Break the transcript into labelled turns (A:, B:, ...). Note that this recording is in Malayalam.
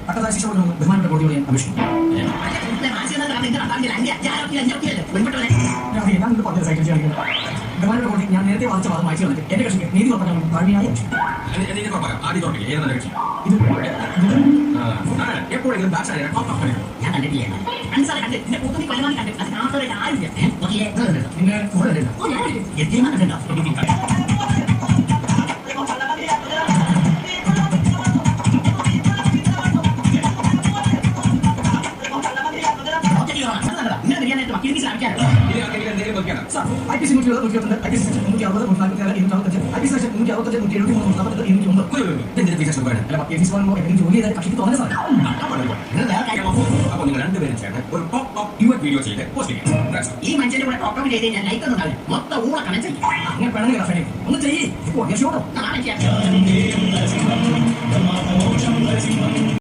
A: പട്ടതാ ശിക്ഷ കൊടുക്കുന്ന ബഹുമാനപ്പെട്ട കോടതിയോട് ഞാൻ അപേക്ഷിക്കുന്നു. ഞാൻ നിങ്ങൾ പറഞ്ഞ സൈക്കിൾ ചെയ്യാൻ ബഹുമാനപ്പെട്ട കോടതി ഞാൻ നേരത്തെ വാദിച്ച വാദം വായിച്ചു വന്നിട്ട് എന്റെ കക്ഷിക്ക് നീതി ഉറപ്പാക്കാൻ താഴ്മയായി
B: എപ്പോഴെങ്കിലും ഞാൻ കണ്ടിട്ടില്ല.
A: നിങ്ങൾ കൂടെ IPC 160, IPC 360, 345, IPC 365, 373, 374, ജോലി ചെയ്താൽ കക്ഷിക്ക് തോന്നുന്ന സാധനം.
B: അപ്പോൾ നിങ്ങൾ രണ്ടുപേരും ചേർന്ന് ഒരു ടോപ്പ് വീഡിയോ ചെയ്ത് പോസ്റ്റ് ചെയ്യാം.
C: ഈ മനുഷ്യന്റെ കൂടെ ടോപ്പ് ചെയ്ത് ഞാൻ ലൈക്ക് ഒന്നും മൊത്തം ഊള കണക്ട് ചെയ്യും.
A: അങ്ങനെ പെണ്ണുങ്ങൾ ഒന്ന് ചെയ്യേ.